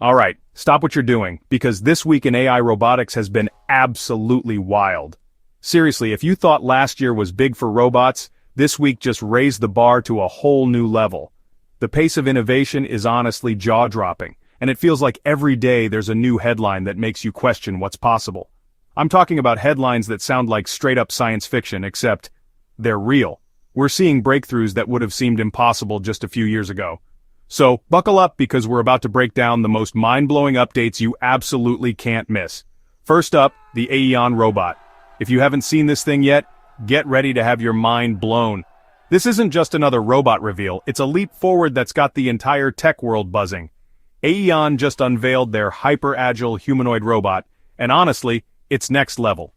Alright, stop what you're doing, because this week in AI robotics has been absolutely wild. Seriously, if you thought last year was big for robots, this week just raised the bar to a whole new level. The pace of innovation is honestly jaw-dropping, and it feels like every day there's a new headline that makes you question what's possible. I'm talking about headlines that sound like straight-up science fiction, except they're real. We're seeing breakthroughs that would have seemed impossible just a few years ago. So, buckle up because we're about to break down the most mind-blowing updates you absolutely can't miss. First up, the AEON Robot. If you haven't seen this thing yet, get ready to have your mind blown. This isn't just another robot reveal, it's a leap forward that's got the entire tech world buzzing. AEON just unveiled their hyper-agile humanoid robot, and honestly, it's next level.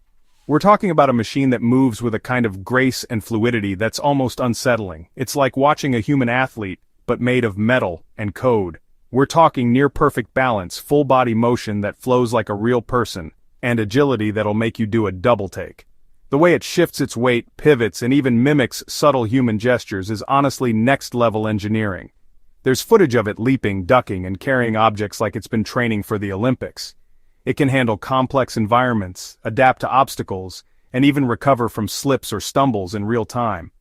We're talking about a machine that moves with a kind of grace and fluidity that's almost unsettling. It's like watching a human athlete, but made of metal and code. We're talking near-perfect balance, full-body motion that flows like a real person, and agility that'll make you do a double take. The way it shifts its weight, pivots, and even mimics subtle human gestures is honestly next-level engineering. There's footage of it leaping, ducking, and carrying objects like it's been training for the Olympics. It can handle complex environments, adapt to obstacles, and even recover from slips or stumbles in real time.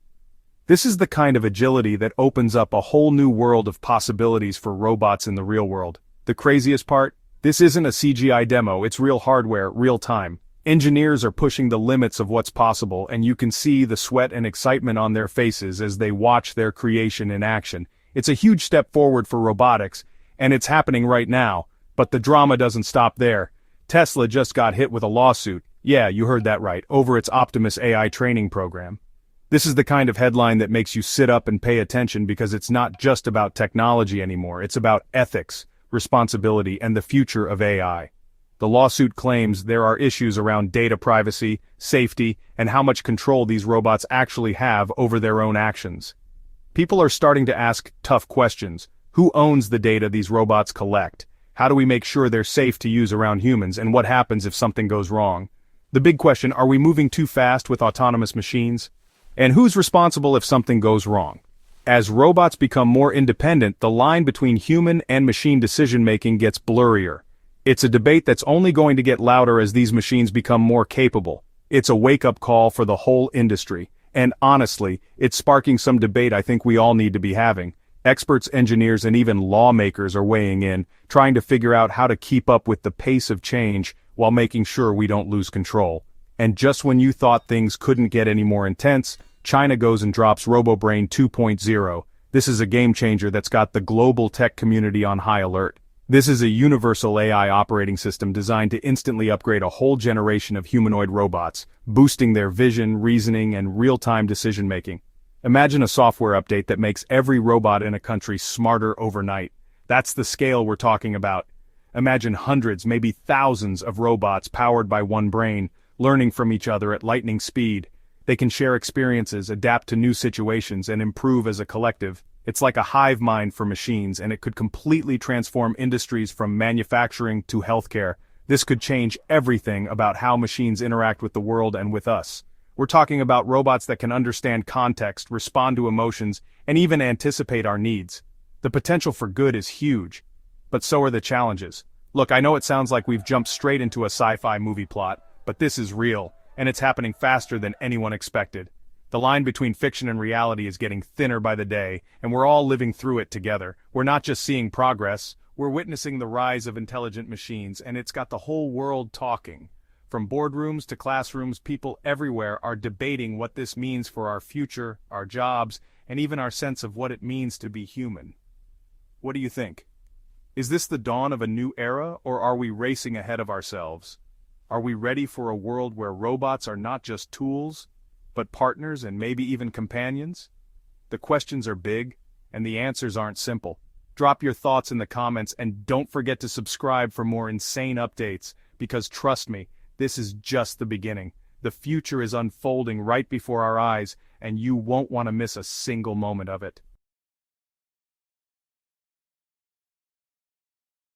This is the kind of agility that opens up a whole new world of possibilities for robots in the real world. The craziest part? This isn't a CGI demo, it's real hardware, real time. Engineers are pushing the limits of what's possible, and you can see the sweat and excitement on their faces as they watch their creation in action. It's a huge step forward for robotics, and it's happening right now, but the drama doesn't stop there. Tesla just got hit with a lawsuit, yeah, you heard that right, over its Optimus AI training program. This is the kind of headline that makes you sit up and pay attention because it's not just about technology anymore, it's about ethics, responsibility, and the future of AI. The lawsuit claims there are issues around data privacy, safety, and how much control these robots actually have over their own actions. People are starting to ask tough questions. Who owns the data these robots collect? How do we make sure they're safe to use around humans, and what happens if something goes wrong? The big question, are we moving too fast with autonomous machines? And who's responsible if something goes wrong? As robots become more independent, the line between human and machine decision-making gets blurrier. It's a debate that's only going to get louder as these machines become more capable. It's a wake-up call for the whole industry. And honestly, it's sparking some debate I think we all need to be having. Experts, engineers, and even lawmakers are weighing in, trying to figure out how to keep up with the pace of change while making sure we don't lose control. And just when you thought things couldn't get any more intense, China goes and drops RoboBrain 2.0. This is a game-changer that's got the global tech community on high alert. This is a universal AI operating system designed to instantly upgrade a whole generation of humanoid robots, boosting their vision, reasoning, and real-time decision-making. Imagine a software update that makes every robot in a country smarter overnight. That's the scale we're talking about. Imagine hundreds, maybe thousands of robots powered by one brain, learning from each other at lightning speed. They can share experiences, adapt to new situations, and improve as a collective. It's like a hive mind for machines, and it could completely transform industries from manufacturing to healthcare. This could change everything about how machines interact with the world and with us. We're talking about robots that can understand context, respond to emotions, and even anticipate our needs. The potential for good is huge, but so are the challenges. Look, I know it sounds like we've jumped straight into a sci-fi movie plot, but this is real, and it's happening faster than anyone expected. The line between fiction and reality is getting thinner by the day, and we're all living through it together. We're not just seeing progress, we're witnessing the rise of intelligent machines, and it's got the whole world talking. From boardrooms to classrooms, people everywhere are debating what this means for our future, our jobs, and even our sense of what it means to be human. What do you think? Is this the dawn of a new era, or are we racing ahead of ourselves? Are we ready for a world where robots are not just tools, but partners and maybe even companions? The questions are big, and the answers aren't simple. Drop your thoughts in the comments, and don't forget to subscribe for more insane updates, because trust me, this is just the beginning. The future is unfolding right before our eyes, and you won't want to miss a single moment of it.